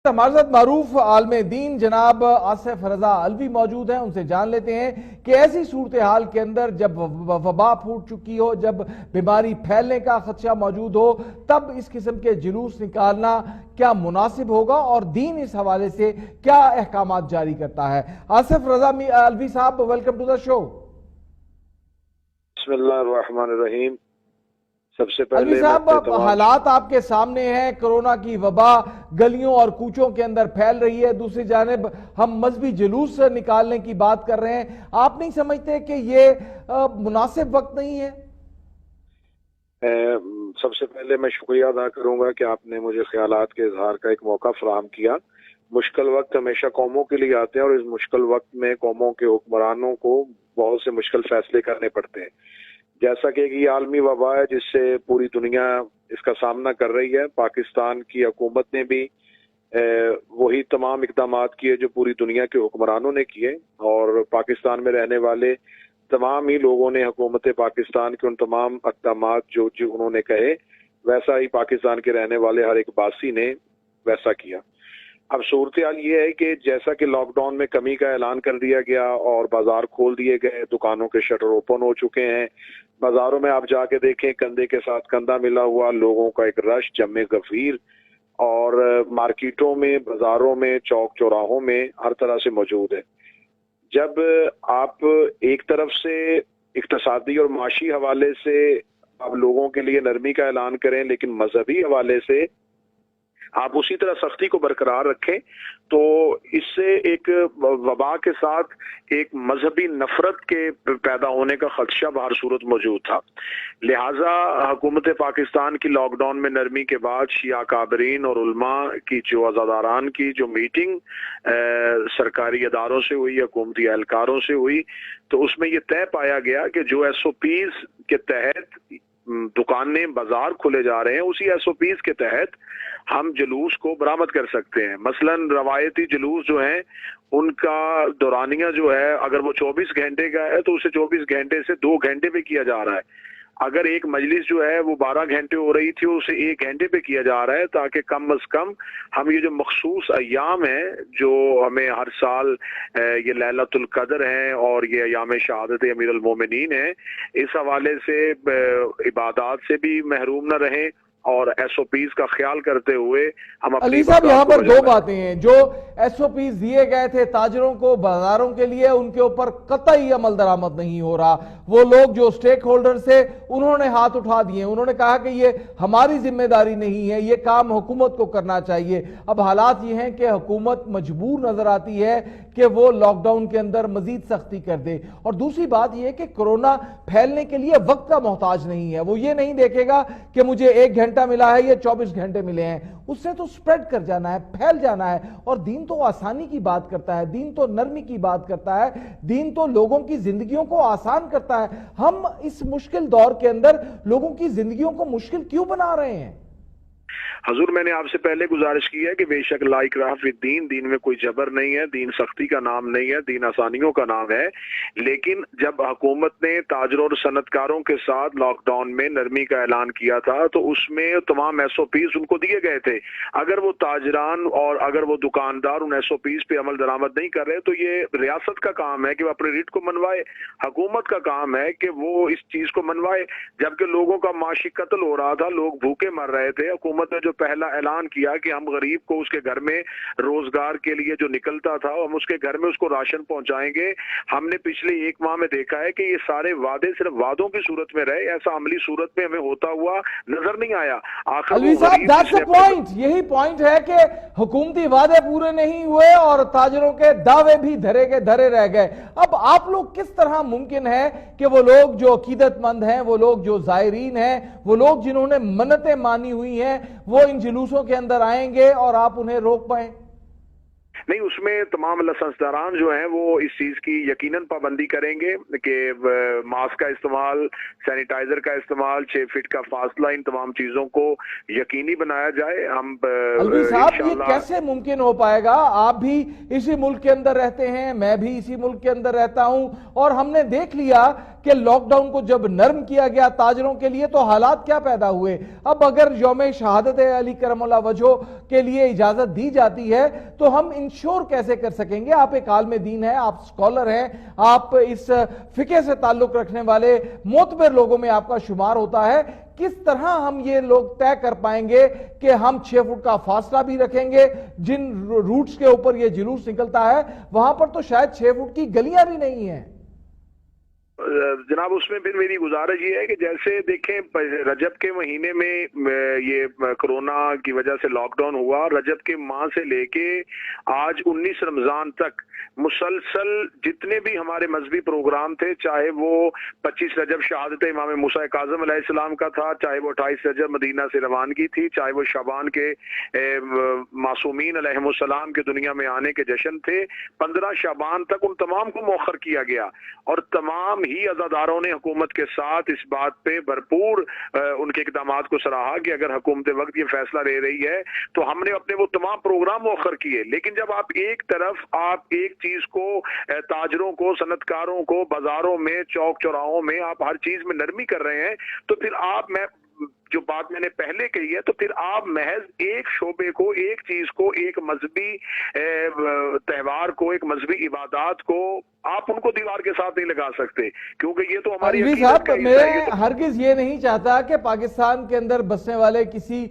ہمارے ساتھ معروف عالم دین جناب آصف رضا علوی موجود ہیں، ان سے جان لیتے ہیں کہ ایسی صورتحال کے اندر جب وبا پھوٹ چکی ہو، جب بیماری پھیلنے کا خدشہ موجود ہو، تب اس قسم کے جلوس نکالنا کیا مناسب ہوگا اور دین اس حوالے سے کیا احکامات جاری کرتا ہے؟ آصف رضا علوی صاحب، ویلکم ٹو دا شو۔ بسم اللہ الرحمن الرحیم۔ سب سے علوی پہلے صاحب، حالات آپ کے سامنے ہیں، کرونا کی وبا گلیوں اور کوچوں کے اندر پھیل رہی ہے، دوسری جانب ہم مذہبی جلوس نکالنے کی بات کر رہے ہیں، آپ نہیں سمجھتے کہ یہ مناسب وقت نہیں ہے؟ سب سے پہلے میں شکریہ ادا کروں گا کہ آپ نے مجھے خیالات کے اظہار کا ایک موقع فراہم کیا۔ مشکل وقت ہمیشہ قوموں کے لیے آتے ہیں اور اس مشکل وقت میں قوموں کے حکمرانوں کو بہت سے مشکل فیصلے کرنے پڑتے ہیں۔ جیسا کہ یہ عالمی وبا ہے جس سے پوری دنیا اس کا سامنا کر رہی ہے، پاکستان کی حکومت نے بھی وہی تمام اقدامات کیے جو پوری دنیا کے حکمرانوں نے کیے، اور پاکستان میں رہنے والے تمام ہی لوگوں نے حکومت پاکستان کے ان تمام اقدامات جو انہوں نے کہے، ویسا ہی پاکستان کے رہنے والے ہر ایک باسی نے ویسا کیا۔ اب صورتحال یہ ہے کہ جیسا کہ لاک ڈاؤن میں کمی کا اعلان کر دیا گیا اور بازار کھول دیے گئے، دکانوں کے شٹر اوپن ہو چکے ہیں، بازاروں میں آپ جا کے دیکھیں کندھے کے ساتھ کندھا ملا ہوا لوگوں کا ایک رش جم غفیر، اور مارکیٹوں میں، بازاروں میں، چوک چوراہوں میں ہر طرح سے موجود ہے۔ جب آپ ایک طرف سے اقتصادی اور معاشی حوالے سے آپ لوگوں کے لیے نرمی کا اعلان کریں، لیکن مذہبی حوالے سے آپ اسی طرح سختی کو برقرار رکھیں، تو اس سے ایک وبا کے ساتھ ایک مذہبی نفرت کے پیدا ہونے کا خدشہ بہر صورت موجود تھا۔ لہٰذا حکومت پاکستان کی لاک ڈاؤن میں نرمی کے بعد شیعہ کابرین اور علماء کی جو عزاداران کی جو میٹنگ سرکاری اداروں سے ہوئی، حکومتی اہلکاروں سے ہوئی، تو اس میں یہ طے پایا گیا کہ جو ایس او پیز کے تحت دکانیں بازار کھلے جا رہے ہیں، اسی ایس او پیز کے تحت ہم جلوس کو برآمد کر سکتے ہیں۔ مثلا روایتی جلوس جو ہیں ان کا دورانیہ جو ہے، اگر وہ 24 گھنٹے کا ہے تو اسے 24 گھنٹے سے 2 گھنٹے پہ کیا جا رہا ہے۔ اگر ایک مجلس جو ہے وہ 12 گھنٹے ہو رہی تھی، اسے 1 گھنٹے پہ کیا جا رہا ہے، تاکہ کم از کم ہم یہ جو مخصوص ایام ہیں جو ہمیں ہر سال یہ لیلۃ القدر ہیں اور یہ ایام شہادت امیر المومنین ہیں، اس حوالے سے عبادات سے بھی محروم نہ رہیں، اور ایس او پیز کا خیال کرتے ہوئے ہم اپنی علی صاحب، یہاں پر دو باتیں ہیں۔ جو ایس او پیز دیے گئے تھے تاجروں کو بازاروں کے لیے، ان کے اوپر قطعی عمل درآمد نہیں ہو رہا۔ وہ لوگ جو سٹیک ہولڈرز تھے انہوں نے ہاتھ اٹھا دیے، انہوں نے کہا کہ یہ ہماری ذمہ داری نہیں ہے، یہ کام حکومت کو کرنا چاہیے۔ اب حالات یہ ہیں کہ حکومت مجبور نظر آتی ہے کہ وہ لاک ڈاؤن کے اندر مزید سختی کر دے، اور دوسری بات یہ ہے کہ کورونا پھیلنے کے لیے وقت کا محتاج نہیں ہے۔ وہ یہ نہیں دیکھے گا کہ مجھے 1 گھنٹہ ملا ہے یا 24 گھنٹے ملے ہیں، اس سے تو سپریڈ کر جانا ہے، پھیل جانا ہے۔ اور دین تو آسانی کی بات کرتا ہے، دین تو نرمی کی بات کرتا ہے، دین تو لوگوں کی زندگیوں کو آسان کرتا ہے۔ ہم اس مشکل دور کے اندر لوگوں کی زندگیوں کو مشکل کیوں بنا رہے ہیں؟ حضور، میں نے آپ سے پہلے گزارش کی ہے کہ بے شک لا اکراہ فی الدین، دین میں کوئی جبر نہیں ہے، دین سختی کا نام نہیں ہے، دین آسانیوں کا نام ہے۔ لیکن جب حکومت نے تاجروں اور صنعت کاروں کے ساتھ لاک ڈاؤن میں نرمی کا اعلان کیا تھا، تو اس میں تمام ایس او پیز ان کو دیے گئے تھے۔ اگر وہ تاجران اور اگر وہ دکاندار ان ایس او پیز پہ عمل درآمد نہیں کر رہے، تو یہ ریاست کا کام ہے کہ وہ اپنے ریٹ کو منوائے، حکومت کا کام ہے کہ وہ اس چیز کو منوائے۔ جبکہ لوگوں کا معاشی قتل ہو رہا تھا، لوگ بھوکے مر رہے تھے، حکومت نے جو پہلا اعلان کیا کہ ہم غریب کو اس کے گھر میں روزگار کے لیے جو نکلتا تھا ہم اس کے گھر میں اس کو راشن پہنچائیں گے، ہم نے پچھلے 1 ماہ میں دیکھا ہے کہ یہ سارے وعدے صرف وعدوں کی صورت میں رہے، ایسا عملی صورت میں ہمیں ہوتا ہوا نظر نہیں آیا۔ علی صاحب، that's the point، یہی پوائنٹ ہے کہ حکومتی وعدے پورے نہیں ہوئے اور تاجروں کے دعوے بھی دھرے کے دھرے رہ گئے۔ اب آپ لوگ کس طرح ممکن ہے کہ وہ لوگ جو عقیدت مند ہیں، وہ لوگ جو زائرین ہیں، وہ لوگ جنہوں نے منتیں مانی ہوئی ہیں، وہ ان جلوسوں کے اندر آئیں گے اور آپ انہیں روک پائیں؟ نہیں، اس میں تمام لائسنسداران جو ہیں وہ اس چیز کی یقیناً پابندی کریں گے کہ ماسک کا استعمال، سینیٹائزر کا استعمال، 6 فٹ کا فاصلہ، ان تمام چیزوں کو یقینی بنایا جائے۔ ہم علوی صاحب، یہ کیسے ممکن ہو پائے گا؟ آپ بھی اسی ملک کے اندر رہتے ہیں، میں بھی اسی ملک کے اندر رہتا ہوں، اور ہم نے دیکھ لیا کہ کہ لاک ڈاؤن کو جب نرم کیا گیا تاجروں کے لیے تو حالات کیا پیدا ہوئے. اب اگر یوم شہادت علی کرم اللہ وجہہ کے لیے اجازت دی جاتی ہے تو ہم انشور کیسے کر سکیں گے؟ آپ ایک عالم دین ہیں, آپ سکولر ہیں, آپ اس فقہ سے تعلق رکھنے والے معتبر لوگوں میں آپ کا شمار ہوتا ہے. کس طرح ہم یہ لوگ طے کر پائیں گے کہ ہم 6 فٹ کا فاصلہ بھی رکھیں گے؟ جن روٹس کے اوپر یہ جلوس نکلتا ہے وہاں پر تو شاید 6 فٹ کی گلیاں بھی نہیں ہیں. جناب اس میں پھر میری گزارش یہ ہے کہ جیسے دیکھیں رجب کے مہینے میں یہ کرونا کی وجہ سے لاک ڈاؤن ہوا, رجب کے ماہ سے لے کے آج 19 رمضان تک مسلسل جتنے بھی ہمارے مذہبی پروگرام تھے, چاہے وہ 25 رجب شہادت امام موسیٰ کاظم علیہ السلام کا تھا, چاہے وہ 28 رجب مدینہ سے روانگی تھی, چاہے وہ شعبان کے معصومین علیہ السلام کے دنیا میں آنے کے جشن تھے, 15 شعبان تک ان تمام کو مؤخر کیا گیا. اور تمام ہی عزاداروں نے حکومت کے ساتھ اس بات پہ بھرپور ان کے اقدامات کو سراہا کہ اگر حکومت وقت یہ فیصلہ لے رہی ہے تو ہم نے اپنے وہ تمام پروگرام مؤخر کیے. لیکن جب آپ ایک طرف آپ ایک چیز کو تاجروں کو, صنعتکاروں کو بازاروں میں, چوک چوراہوں میں آپ ہر چیز میں نرمی کر رہے ہیں, تو پھر آپ جو بات میں نے پہلے کہی ہے, تو پھر آپ محض ایک شعبے کو, ایک چیز کو, ایک مذہبی تہوار کو, ایک مذہبی عبادات کو آپ ان کو دیوار کے ساتھ نہیں لگا سکتے, کیونکہ یہ تو ہماری عقیدت کا حصہ ہے. میں ہرگز یہ نہیں چاہتا کہ پاکستان کے اندر بسنے والے کسی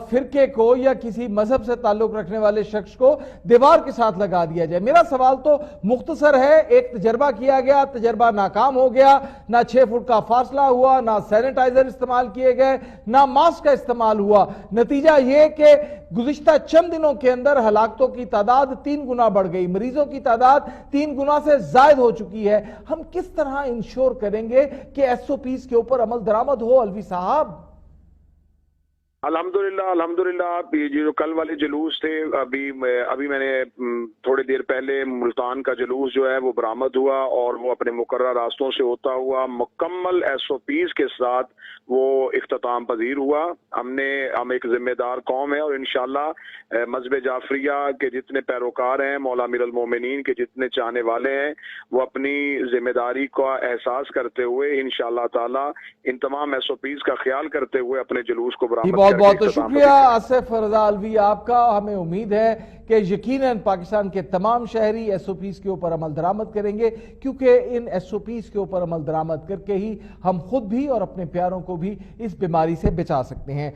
فرقے کو یا کسی مذہب سے تعلق رکھنے والے شخص کو دیوار کے ساتھ لگا دیا جائے. میرا سوال تو مختصر ہے, ایک تجربہ کیا گیا, تجربہ ناکام ہو گیا, نہ 6 فٹ کا فاصلہ ہوا, نہ سینیٹائزر استعمال کیے گئے, نہ ماسک کا استعمال ہوا. نتیجہ یہ کہ گزشتہ چند دنوں کے اندر ہلاکتوں کی تعداد 3 گنا بڑھ گئی, مریضوں کی تعداد 3 گنا سے زائد ہو چکی ہے. ہم کس طرح انشور کریں گے کہ ایس او پیز کے اوپر عمل درآمد ہو؟ الوی صاحب الحمدللہ یہ جو کل والے جلوس تھے, ابھی میں نے تھوڑی دیر پہلے ملتان کا جلوس جو ہے وہ برآمد ہوا اور وہ اپنے مقررہ راستوں سے ہوتا ہوا مکمل ایس او پیز کے ساتھ وہ اختتام پذیر ہوا. ہم ایک ذمہ دار قوم ہے اور انشاءاللہ مذہب جعفریہ کے جتنے پیروکار ہیں, مولا امیر المومنین کے جتنے چاہنے والے ہیں, وہ اپنی ذمہ داری کا احساس کرتے ہوئے انشاءاللہ تعالی ان تمام ایس او پیز کا خیال کرتے ہوئے اپنے جلوس کو برآمد بہت بہت شکریہ آصف رضا الوی آپ کا. ہمیں امید ہے کہ یقیناً پاکستان کے تمام شہری ایس او پیز کے اوپر عمل درآمد کریں گے, کیونکہ ان ایس او پیز کے اوپر عمل درآمد کر کے ہی ہم خود بھی اور اپنے پیاروں کو بھی اس بیماری سے بچا سکتے ہیں.